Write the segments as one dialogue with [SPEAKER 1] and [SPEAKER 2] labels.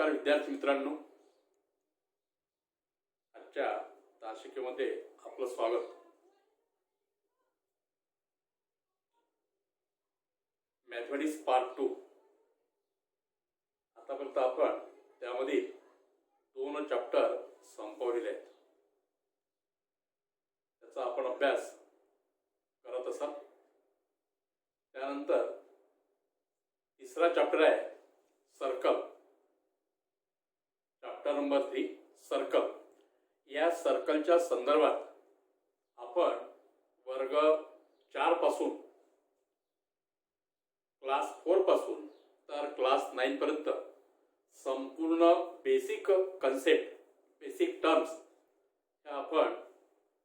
[SPEAKER 1] नमस्कार विद्यार्थी मित्रांनो, आजच्या तासिकेमध्ये आपलं स्वागत. Mathematics part 2. आतापर्यंत आपण त्यामध्ये 2 चॅप्टर संपवलेले आहेत. त्याचा आपण अभ्यास करत असाल. त्यानंतर तिसरा चॅप्टर आहे सर्कल. Chapter number 3 circle. या सर्कलच्या संदर्भात आपण वर्ग 4 पासून क्लास 4 पासून तर क्लास 9 पर्यंत संपूर्ण बेसिक कन्सेप्ट, बेसिक टर्म्स ह्या आपण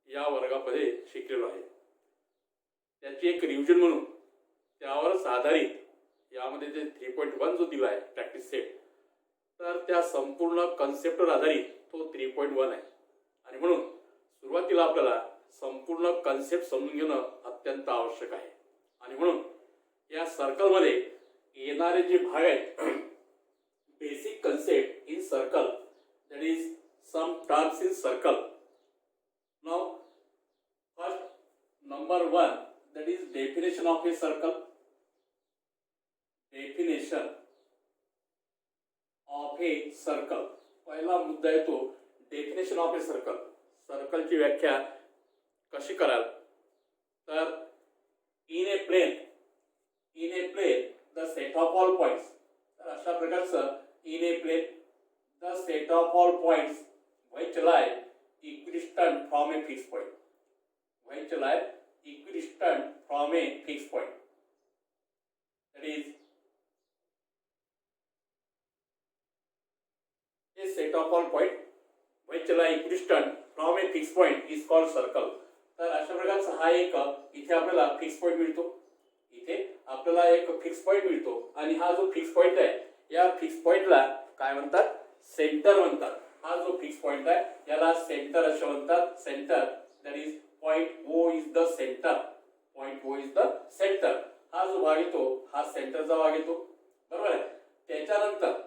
[SPEAKER 1] या वर्गामध्ये शिकलेलो आहे. त्याची एक रिव्हिजन म्हणून त्यावरच आधारित यामध्ये जे 3.1 जो दिला आहे प्रॅक्टिस सेट, तर त्या संपूर्ण कन्सेप्टवर आधारित तो 3.1 आहे. आणि म्हणून सुरुवातीला आपल्याला संपूर्ण कन्सेप्ट समजून घेणं अत्यंत आवश्यक आहे. आणि म्हणून या सर्कलमध्ये येणारे जे भाग आहेत, basic concept in circle, that is some terms in circle. Now first number 1, that is definition of a circle. Definition of a circle. पहिला मुद्दा आहे तो डेफिनेशन ऑफ ए सर्कल. सर्कलची व्याख्या कशी कराल तर in a plane the set of all points. तर अशा प्रकारचं in a plane the set of all points which lie equidistant from a fixed point. Which lie equidistant from a fixed point. That is a set of all point which lie equidistant from a fixed point is called circle. तर अशा प्रकारचा हा एक इथे आपल्याला fix point मिळतो. इथे आपल्याला एक फिक्स पॉइंट मिळतो आणि हा जो फिक्स पॉइंट आहे या फिक्स पॉइंटला काय म्हणतात? सेंटर म्हणतात. हा जो फिक्स पॉइंट आहे याला सेंटर असे म्हणतात. Centre that is point O is the centre. Point O is the centre. हा जो भाग येतो हा सेंटरचा भाग येतो, बरोबर आहे. त्याच्यानंतर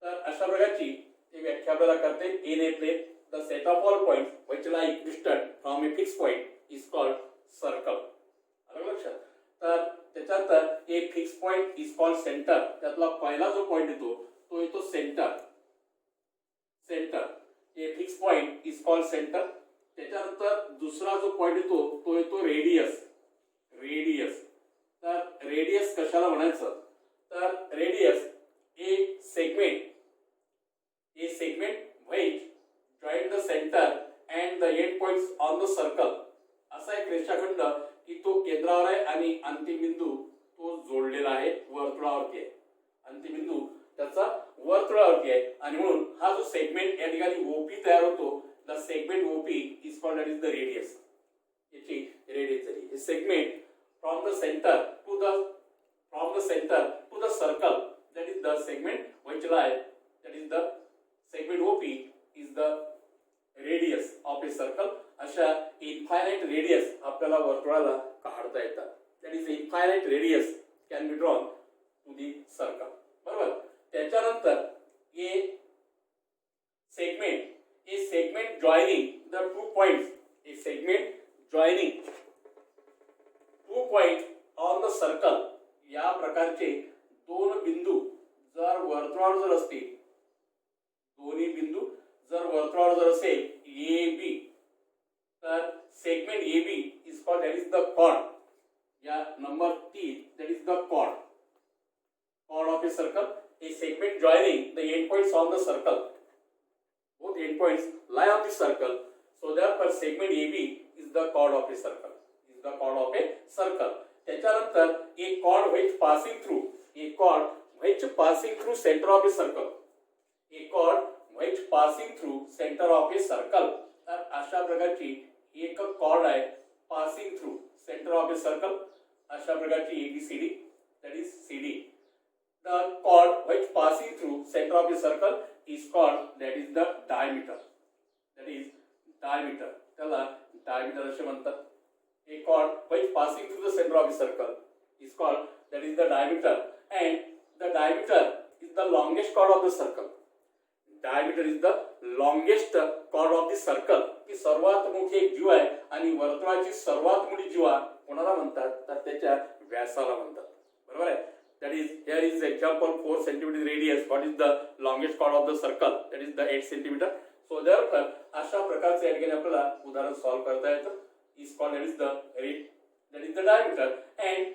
[SPEAKER 1] तर अशा प्रकारची व्याख्या आपल्याला करते. In a plane the set of all points which lie equidistant from a fix point is called circle. आलं लक्षात? तर त्याच्यानंतर a fix point is called centre. त्यातला पहिला जो पॉइंट येतो तो येतो centre. Centre a fix point is called centre. त्याच्यानंतर दुसरा जो पॉइंट येतो तो येतो रेडियस. रेडियस. तर रेडियस कशाला म्हणायचं तर radius A segment which join the center and the end points on the circle. असा एक रेषाखंड की तो केंद्रावर आहे आणि अंतिम बिंदू तो जोडलेला आहे, वर्तुळावरती आहे. अंतिम बिंदू त्याचा वर्तुळावरती आहे आणि म्हणून हा जो सेगमेंट या ठिकाणी OP तयार होतो, the segment OP is called that is the radius. याची रेडियस झाली. हे segment from the centre to the circle, that is the segment which lie, that is the segment OP is the radius of a circle. अशा infinite radius आपल्याला वर्तुळाला काढता येतात. that is infinite radius can be drawn to the circle, बरोबर. त्याच्यानंतर A segment joining the 2 points, a segment joining 2 points on the circle. या प्रकारचे 2 बिंदू जर वर्तुळावर जर असतील, दोन्ही बिंदू जर वर्तुळावर जर असेल AB, तर segment AB is called that is the chord. या number 3 that is the chord of a circle. A segment joining the end points on the circle. Both end points lie on the circle, so therefore segment AB is the chord of a circle. त्याच्यानंतर a chord which passing through center of a circle. A chord which passing through center of a circle. तर अशा प्रकारची एक chord आहे passing through center of a circle. अशा प्रकारची ABCD, that is CD. The chord which passing through center of a circle is called that is the diameter. त्याला diameter असे म्हणतात. A chord which passing through the center of a circle is called that is the diameter, and the diameter is the longest chord of the circle. Diameter is the longest chord of the circle. की सर्वात मोठी एक जीवा आहे आणि वर्तुळाची सर्वात मोठी जीवा कोणाला म्हणतात तर त्याच्या व्यासाला म्हणतात. बरोबर आहे. That is, here is example 4 cm radius. What is the longest chord of the circle? That is the 8 cm. So therefore अशा प्रकारचे या ठिकाणी आपल्याला उदाहरण सॉल्व करता येतं. Is called that is the diameter, and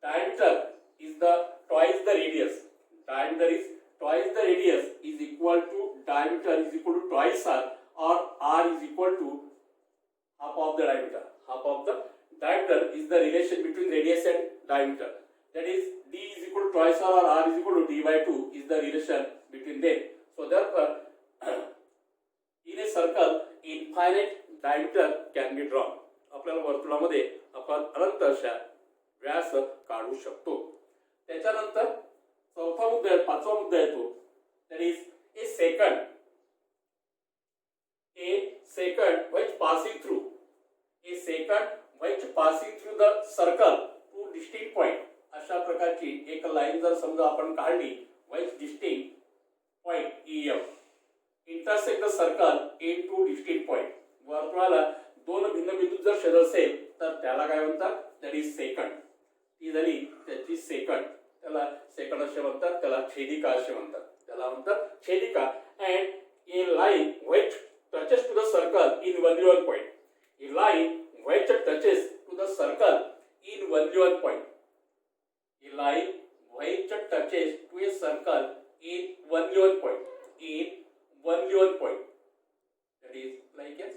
[SPEAKER 1] diameter is the twice the radius. Diameter is twice the radius is equal to diameter is equal to twice r, or r is equal to half of the diameter. Half of the diameter is the relation between radius and diameter. That is, d is equal to twice r, or r is equal to d by 2 is the relation between them. So therefore in a circle infinite diameter can be drawn. आपल्याला वर्तुळामध्ये आपण अनंत अशा व्यास काढू शकतो. त्याच्यानंतर चौथा मुद्दा आहे, पाचवा मुद्दा आहे तो, that is a second which passing through the circle to distinct point. अशा प्रकारची एक लाईन जर समजा आपण काढली which distinct point EF intersect the circle into distinct point. वर्तुळाला दोन भिन्न बिंदू जर छेद असेल तर त्याला काय म्हणतात, दॅट इज सेकंड. ती झाली त्याची सेकंड. त्याला सेकंड असे म्हणतात, त्याला छेदिका असे म्हणतात. त्याला म्हणतात छेदिका. And a line which touches to the circle in only one point. A line which touches to the circle in only one point. A line which touches to a circle in only one point. In only one point. That is like S.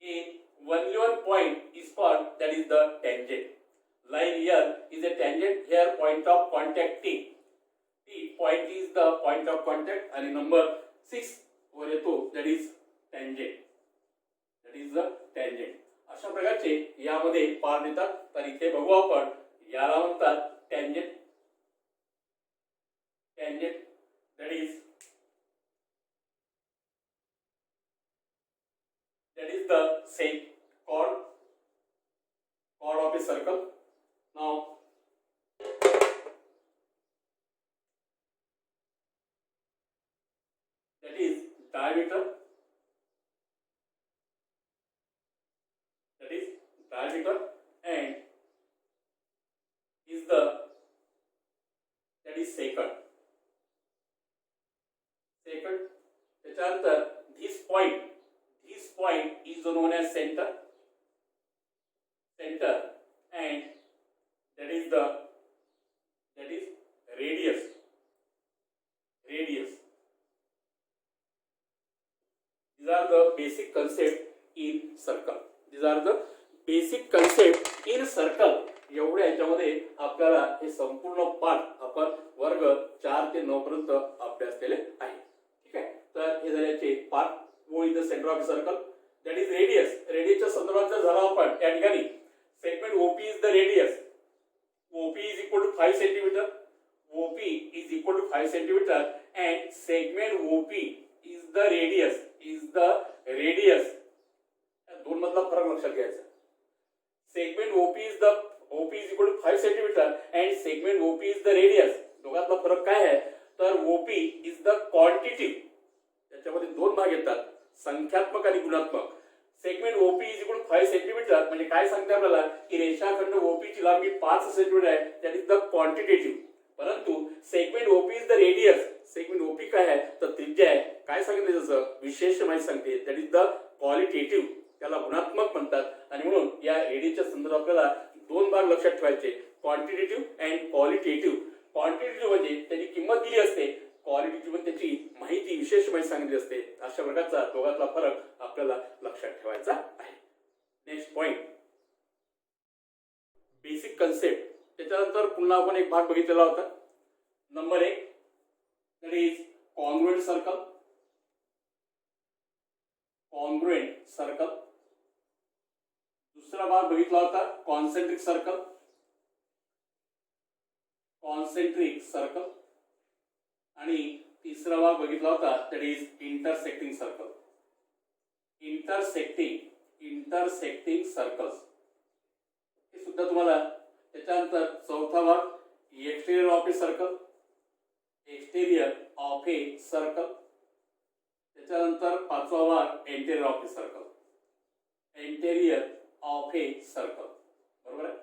[SPEAKER 1] In only one point is called, that is the tangent. Line here is a tangent. Here point of contact T. T point is the point of contact, and number 6 वर येतो, that is tangent. That is the tangent. अशा प्रकारचे यामध्ये part येतात. तर इथे बघू आपण, याला म्हणतात tangent. Tangent, that is the same chord of a circle. Now that is diameter. That is diameter, and is the, that is second. त्याच्यानंतर this point is known as center, and that is radius. These are the basic concept in circle. एवढ्या याच्यामध्ये आपल्याला हे संपूर्ण पाठ आपण वर्ग 4 ते 9 पर्यंत अभ्यासलेले आहे. ठीक आहे. तर हे झाल्याचे पाठ. O is the center of a circle, that is radius. Radiusच्या संदर्भात जर झाला आपण या ठिकाणी, segment OP is the radius. OP is equal to 5 cm. OP is equal to 5 cm, and segment OP is the radius. दोन मधला फरक लक्षात घ्यायचा. Segment OP is equal to 5 cm, and segment OP is the radius. दोघातला फरक काय आहे तर OP is the quantitative. त्याच्यामध्ये दोन भाग येतात, संख्यात्मक आणि गुणात्मक. Segment OP is equal to 5 centimetre म्हणजे काय सांगते आपल्याला की रेषाखंड ओपी ची लांबी 5 सेंटीमीटर आहे. That is the quantitative. परंतु segment OP is the radius. Segment OP काय आहे तर त्रिज्या आहे. काय सांगितलं जसं विशेष माहिती सांगते, दॅट इज द क्वालिटेटिव्ह. त्याला गुणात्मक म्हणतात. आणि म्हणून या रेडियसच्या संदर्भात आपल्याला दोन भाग लक्षात ठेवायचे, क्वांटिटेटिव्ह अँड क्वालिटेटिव्ह. क्वांटिटेटिव्ह म्हणजे त्याची किंमत दिली असते, क्वालिटेटिव्ह म्हणजे त्याची माहिती, विशेष माहिती सांगितली असते. अशा प्रकारचा दोघातला फरक आपल्याला लक्षात ठेवायचा आहे. Next point, basic concept. त्याच्यानंतर पुन्हा आपण एक भाग बघितलेला होता, number 1, that is congruent circle. Congruent circle. दुसरा भाग बघितला होता कॉन्सेंट्रिक सर्कल. Concentric circle. आणि तिसरा भाग बघितला होता that is intersecting circle. Intersecting circles हे सुद्धा तुम्हाला. त्याच्यानंतर चौथा भाग exterior of a circle. Exterior of a circle. त्याच्यानंतर पाचवा भाग interior of a circle. Interior of a circle. बरोबर आहे.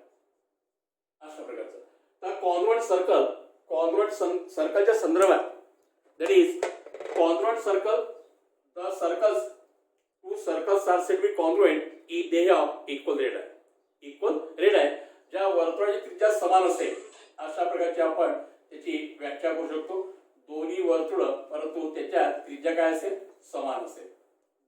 [SPEAKER 1] अशा प्रकारचं. तर कॉन्व्हर्ट सर्कल, कॉन्व्हर्ट सर्कलच्या संदर्भात that is convert circle, the circles, two circles are said be congruent if they have equal radii. Equal radii ज्या वर्तुळाची त्रिज्या समान असेल अशा प्रकारची आपण त्याची व्याख्या करू शकतो. दोन्ही वर्तुळ परंतु त्याच्या त्रिज्या काय असेल, समान असेल.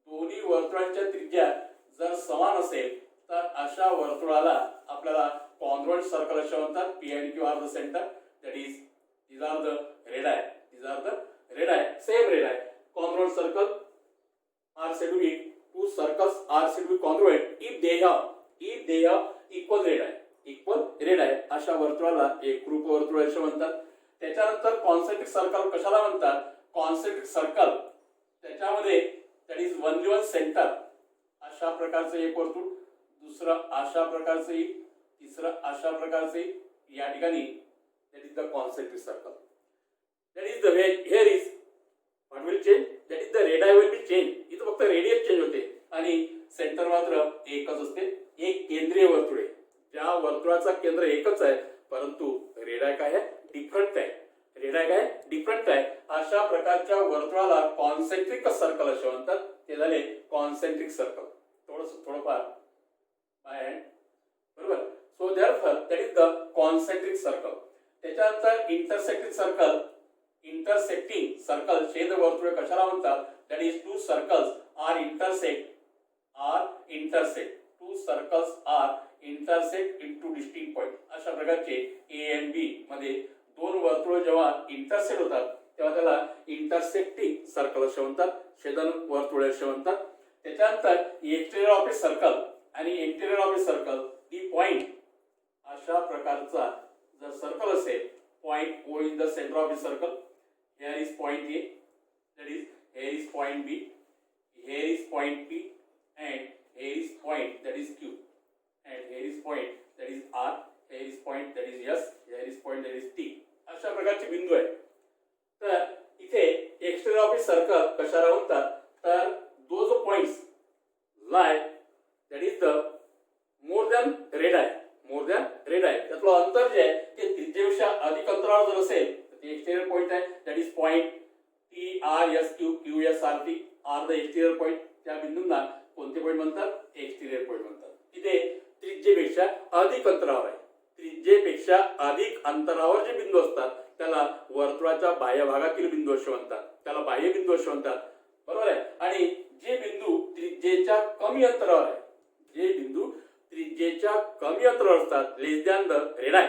[SPEAKER 1] दोन्ही वर्तुळांच्या त्रिज्या जर समान असेल तर अशा वर्तुळाला आपल्याला कॉन्व्हर्ट सर्कल असे म्हणतात. P and Q are the centre, that is these are the radii. These are the radii, same radii. Congruent circle are said to be, two circles are said to be congruent if they have equal radii. Equal radii अशा वर्तुळाला एकरूप वर्तुळ असे म्हणतात. त्याच्यानंतर concentric circle कशाला म्हणतात? Concentric circle त्याच्यामध्ये that is only one centre अशा प्रकारचं एक वर्तुळ, दुसरं अशा प्रकारचं एक, तिसरं अशा प्रकारचं एक. या ठिकाणी that is the concentric circle. That is the way here is what will change, that is the radii will be changed. इथं फक्त रेडियस चेंज होते आणि सेंटर मात्र एकच असते. एक केंद्रीय वर्तुळ आहे, ज्या वर्तुळाचा केंद्र एकच आहे परंतु रेडियाई काय आहे, डिफरंट आहे. रेडियाई काय डिफरंट आहे. अशा प्रकारच्या वर्तुळाला कॉन्सेंट्रिक सर्कल असे म्हणतात. ते झाले कॉन्सेंट्रिक सर्कल. थोडंफार बाय हँड. बरोबर. So therefore that is the concentric circle. त्याच्यानंतर इंटरसेक्टिंग सर्कल. इंटरसेक्टिंग सर्कल छेद वर्तुळ कशाला म्हणतात? That is two circles are intersect two circles are intersect into distinct point. अशा प्रकारचे ए एंड बी मध्ये दोन वर्तुळ जेव्हा इंटरसेक्ट होतात तेव्हा त्याला इंटरसेक्टिंग सर्कल असे म्हणतात, छेदन वर्तुळ असे म्हणतात. त्याच्यानंतर एक्सटेरियर ऑफ ए सर्कल आणि interior of a circle the point. अशा प्रकारचा जर सर्कल असेल, point O is the centre of the circle. Here is point A, that is here is point B, here is point P, and here is point that is Q, and here is point that is R, here is point that is S, here is point that is T. अशा प्रकारचे बिंदू आहेत. तर इथे exterior of the circle कशाला म्हणतात? तर those points lie that is the more than radii. त्यातलं अंतर जे आहे ते त्रिज्येपेक्षा अधिक अंतरावर जर असेल तर ते एक्सटेरियर पॉइंट आहे. That is point T R S Q, Q S R T are the exterior point. त्या बिंदूंना कोणते पॉइंट म्हणतात? एक्सटेरियर पॉइंट म्हणतात. तिथे त्रिज्येपेक्षा अधिक अंतरावर आहे. त्रिज्येपेक्षा अधिक अंतरावर जे बिंदू असतात त्याला वर्तुळाच्या बाह्य भागातील बिंदू असे म्हणतात. त्याला बाह्य बिंदू असे म्हणतात. बरोबर आहे. आणि जे बिंदू त्रिज्येच्या कमी अंतरावर आहे, जे बिंदू त्रिज्येच्या कमी अंतरावर असतात, लेस दॅन द रेडियाई,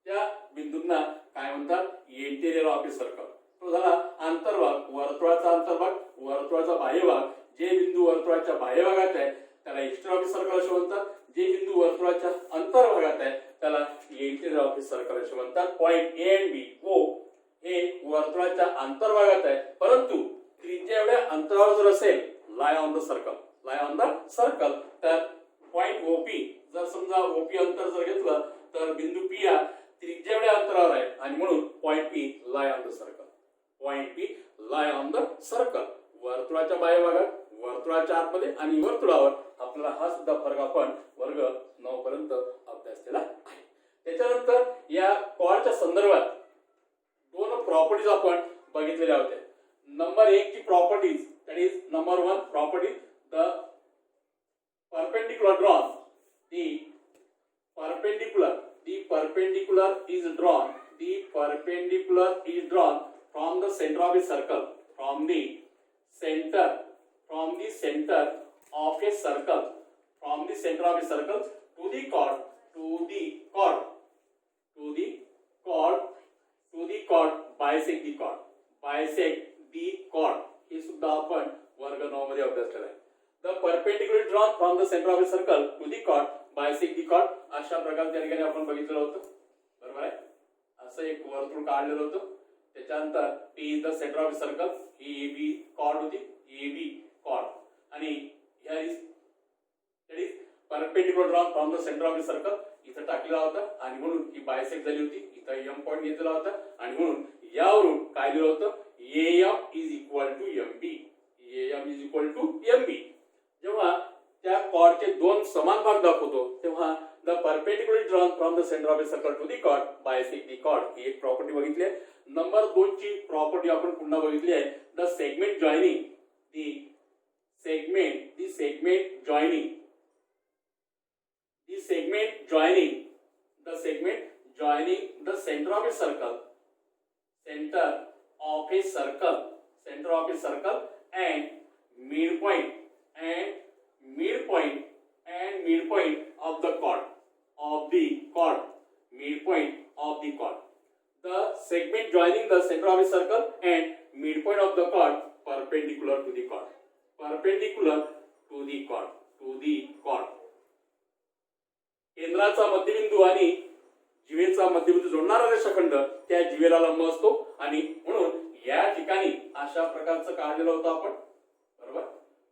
[SPEAKER 1] त्या बिंदूंना काय म्हणतात? Interior of a circle. तो झाला अंतर्भाग, वर्तुळाचा अंतर्भाग, वर्तुळाचा बाह्य भाग. जे बिंदू वर्तुळाच्या बाह्य भागात आहे त्याला एक्सटेरियर ऑफ ए सर्कल असे म्हणतात. जे बिंदू वर्तुळाच्या अंतर्भागात आहे त्याला इंटेरियर ऑफ ए सर्कल असे म्हणतात. पॉइंट ए अँड बी, ओ हे वर्तुळाच्या अंतर्भागात आहे परंतु त्रिज्या एवढ्या अंतरावर जर असेल, lie on the circle, तर पॉइंट ओपी, जर समजा ओपी अंतर जर घेतलं तर बिंदू पी हा त्रिज्या एवढ्या अंतरावर आहे आणि म्हणून point P lie on the circle. Point P lie on the circle. वर्तुळाच्या बाह्य भागात, वर्तुळाच्या आतमध्ये आणि वर्तुळावर. आपल्याला हा सुद्धा फरक आपण वर्ग 9 पर्यंत अभ्यास केला आहे. त्याच्यानंतर या कॉर्डच्या संदर्भात दोन प्रॉपर्टीज आपण बघितलेल्या होत्या. नंबर 1 ची properties, that is number 1 property, the perpendicular drawn, the perpendicular is drawn from the center of a circle, from the center of a circle to the chord, bisect the chord. हे सुद्धा आपण वर्ग 9 मध्ये अभ्यास केलाय. The perpendicular drawn from the centre of a circle to the chord, bisect the chord. अशा प्रकारे त्या ठिकाणी आपण बघितलं होतं. बरोबर आहे. असं एक वर्तुळ काढलेलं होतं. त्याच्यानंतर P is the centre of a circle, ही ए बी कॉर्ड होती, ए बी कॉर्ड. आणि here is perpendicular drawn from the centre of a circle इथं टाकलेला होता आणि म्हणून ही बायसेक्ट झाली होती. इथं एम पॉइंट घेतलेला होता आणि म्हणून यावरून काय दिलं होतं, AM is equal to MB. AM is equal to MB. जेव्हा त्या कॉर्डचे दोन समान भाग दाखवतो तेव्हा the perpendicular drawn from the centre of the circle to the chord bisect the chord, ही एक प्रॉपर्टी बघितली आहे. नंबर 2 ची प्रॉपर्टी आपण पुन्हा बघितली आहे, the segment joining the center of a circle and midpoint of the chord, midpoint of the chord. The segment joining the center of a circle and midpoint of the chord perpendicular to the chord. केंद्राचा मध्यबिंदू आणि जीवेचा मध्यबिंदू जोडणारा रेषाखंड त्या जीवेला लंब असतो आणि म्हणून या ठिकाणी अशा प्रकारचं काढलेलं होतं आपण, बरोबर.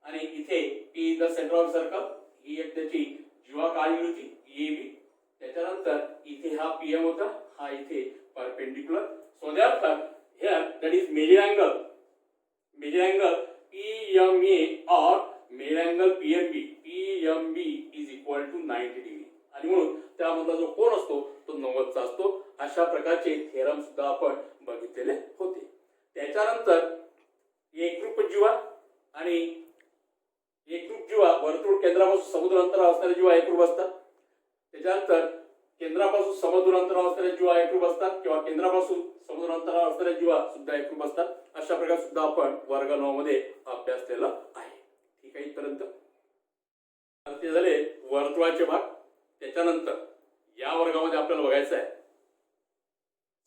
[SPEAKER 1] आणि इथे P the centre of circle ही एक त्याची जीवा काढली होती AB. त्याच्यानंतर इथे हा PM होता, हा इथे perpendicular. So therefore here that is major angle PMA और major angle PMB is equal to 90 degree. आणि म्हणून त्यामधला जो कोन असतो तो 90 चा असतो. अशा प्रकारचे थेरम सुद्धा आपण बघितलेले होते. त्याच्यानंतर एकरूप जीवा वर्तुळ केंद्रापासून समुद्र अंतरावर असणारे जीवा एकरूप असतात. त्याच्यानंतर केंद्रापासून समुद्र अंतरावर असणारे जीवा एकरूप असतात किंवा केंद्रापासून समुद्र अंतरावर असणारे जीवा सुद्धा एकरूप असतात. अशा प्रकारे सुद्धा आपण वर्ग 9 मध्ये अभ्यासलेला आहे. ठीक आहे, इथपर्यंत ते झाले वर्तुळाचे भाग. त्याच्यानंतर या वर्गामध्ये आपल्याला बघायचं आहे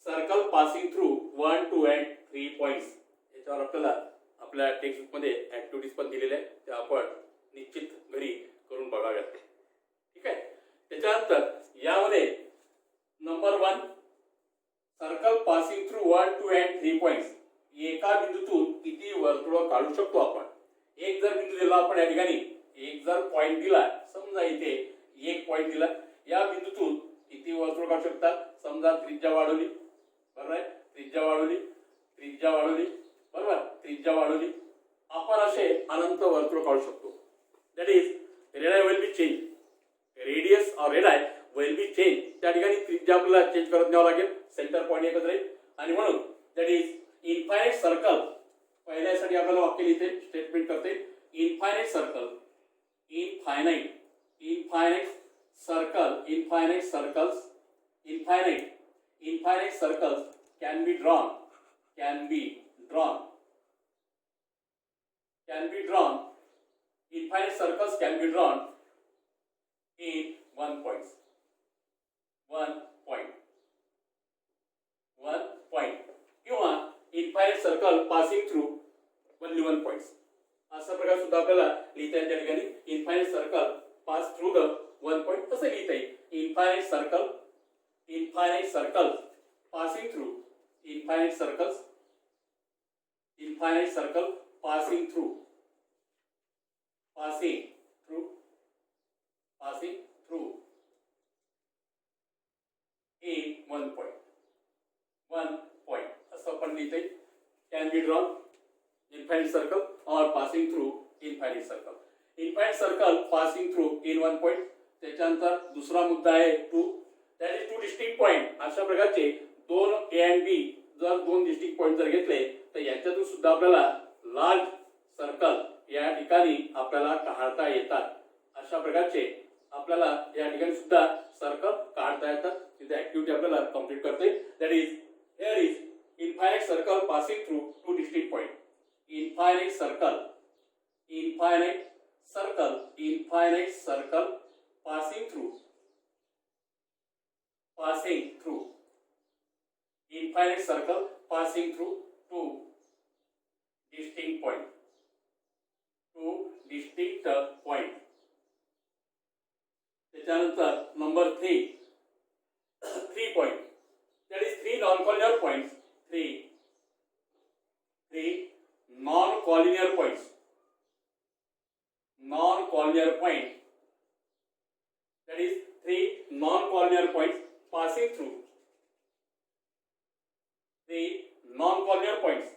[SPEAKER 1] circle passing through 1, 2 and 3 points. याच्यावर आपल्याला आपल्या टेक्स्ट बुक मध्ये ऍक्टिव्हिटीज पण दिलेल्या आहेत, त्या आपण निश्चित घरी करून बघाव्यात. ठीक आहे. त्याच्यानंतर यामध्ये number 1 circle passing through 1, 2 and 3 points. एका बिंदूतून किती वर्तुळ काढू शकतो आपण. एक जर बिंदू दिला आपण या ठिकाणी, एक जर पॉइंट दिला, समजा इथे एक पॉइंट दिला, या बिंदूतून किती वर्तुळ काढू शकतात. समजा त्रिज्या वाढवली, बरोबर आहे, त्रिज्या वाढवली, बरोबर, त्रिज्या वाढवली, आपण असे अनंत वर्तुळ काढू शकतो. That is radius will be change, radius और रेडाय विल बी चेंज. त्या ठिकाणी त्रिज्या आपल्याला चेंज करत न्यावं लागेल, सेंटर पॉइंट एकच राहील. आणि म्हणून दॅट इज इनफायनाइट सर्कल. पहिल्यासाठी आपल्याला वाक्य लिहिते, स्टेटमेंट करते, infinite circle, infinite circles can be drawn infinite circles can be drawn in one point किंवा infinite circle passing through only one point. अशा प्रकार सुद्धा आपल्याला लिहिता येईल. त्या ठिकाणी infinite circle pass through the one point असं लिहिता येईल. Infinite circle passing through, infinite circle passing through in one point असं आपण लिहिता येईल. Can be drawn infinite circle or passing through infinite circle. Infinite circle passing through in one point. त्याच्यानंतर दुसरा मुद्दा आहे 2. that is 2 distinct point. अशा प्रकारचे दोन A and B जर दोन डिस्टिंक्ट पॉइंट जर घेतले तर याच्यातून सुद्धा आपल्याला लार्ज सर्कल या ठिकाणी आपल्याला काढता येतात. अशा प्रकारचे आपल्याला या ठिकाणी सुद्धा सर्कल काढता येतात. तिथे ऍक्टिव्हिटी आपल्याला कंप्लीट करते. That is here is infinite circle passing through 2 distinct point. infinite circle passing through infinite circle passing through 2 distinct point. त्याच्यानंतर number 3 point, that is 3 non-collinear points. 3 non-collinear points. That is 3 non-collinear points passing through non-collinear points.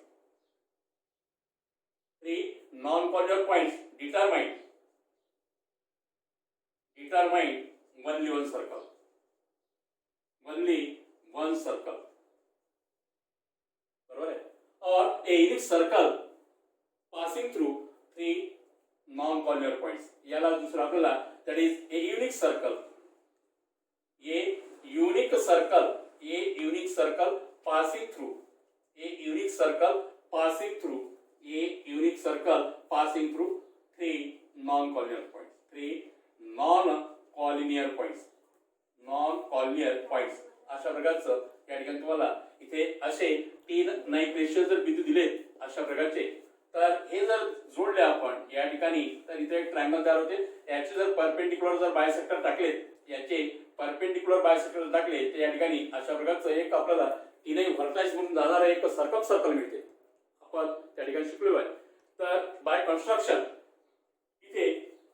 [SPEAKER 1] 3 non-collinear points determined only one circle. Only one circle. बरोबर है. और a unique circle passing through 3 non-collinear points. याला दुसरा आपल्याला that is a unique circle. A unique circle passing through a unique circle passing through 3 non-collinear points. 3 non-collinear points. अशा प्रकारचं या ठिकाणी तुम्हाला इथे असे 3 नैपेक्षीय जर बिंदू दिलेत अशा प्रकारचे, तर हे जर जोडले आपण या ठिकाणी तर इथे एक ट्रायंगल तयार होते. याचे जर परपेंडिक्युलर जर बायसेक्टर टाकलेत, याचे परपेंडिक्युलर बायसेक्टर टाकले तर या ठिकाणी अशा प्रकारचं एक आपल्याला तीनही व्हर्टाईस म्हणून जाणारा एक सर्कल मिळते. आपण त्या ठिकाणी शिकलेलो आहे. तर बाय कन्स्ट्रक्शन इथे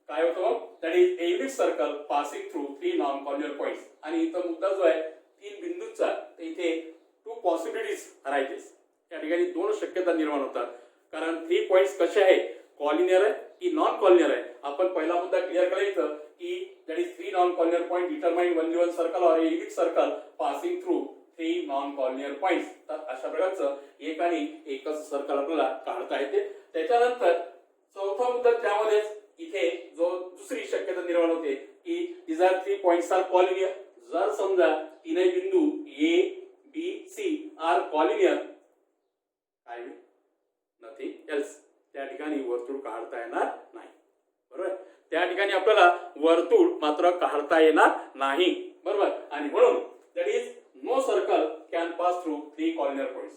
[SPEAKER 1] काय होतं, that is A unique circle passing through 3 non collinear points. आणि इथं मुद्दा जो आहे 3 बिंदूंचा, तर इथे 2 पॉसिबिलिटीज अरायजेस. या ठिकाणी 2 शक्यता निर्माण होतात. कारण 3 पॉइंट्स कसे आहे, कॉलिनियर आहे की नॉन कॉलिनियर आहे. आपण पहिला मुद्दा क्लिअर करायचा की that is 3 non collinear point determine only one circle और a unique circle passing through 3 non collinear points. तर अशा प्रकारचं एक आणि एकच सर्कल आपल्याला काढता येते. त्याच्यानंतर चौथा मुद्दा त्यामध्येच इथे जो दुसरी शक्यता निर्माण होते की these are 3 points are collinear. जर समजा तीनही बिंदू A, B, C are collinear, काय नथिंग एल्स, त्या ठिकाणी वर्तुळ काढता येणार नाही. बरोबर. त्या ठिकाणी आपल्याला वर्तुळ मात्र काढता येणार नाही. बरोबर. आणि म्हणून that is no circle can pass through 3 collinear points.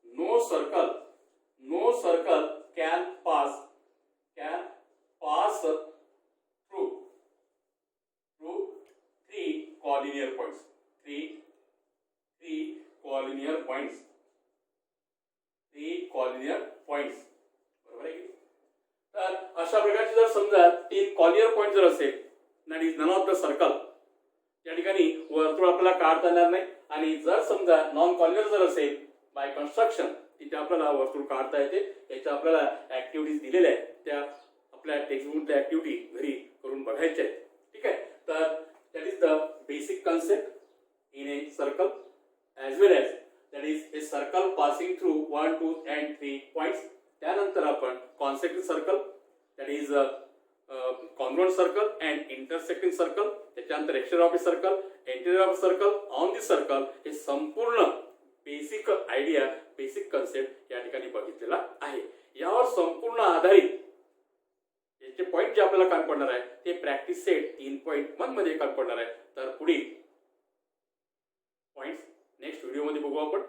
[SPEAKER 1] No circle can pass through 3 collinear points. 3 collinear points. बरोबर आहे की. तर अशा प्रकारचे जर समजा 3 कॉलिनियर पॉइंट जर असेल, that is none of the circle, त्या ठिकाणी वर्तुळ आपल्याला काढता येणार नाही. आणि जर समजा नॉन कॉलिनियर जर असेल, बाय कन्स्ट्रक्शन तिथे आपल्याला वर्तुळ काढता येते. याच्या आपल्याला ऍक्टिव्हिटीज दिलेल्या आहेत, त्या आपल्या टेक्स्टबुकच्या ऍक्टिव्हिटी घरी करून बघायच्या आहेत. ठीक आहे. तर that is the basic concept in a circle as well as that is a circle passing through 1, 2 and 3 points. त्यानंतर आपण concentric circle, that is congruent circle and intersecting circle. त्याच्यानंतर exterior of a circle, interior of circle, on the circle, हे संपूर्ण basic idea, basic concept या ठिकाणी बघितलेला आहे. यावर संपूर्ण आधारित याचे पॉइंट जे आपल्याला काम पडणार आहे ते प्रॅक्टिस सेट 3.1 मध्ये काम पडणार आहे. तर पुढील पॉइंट्स नेक्स्ट व्हिडिओ मध्ये बघू आपण.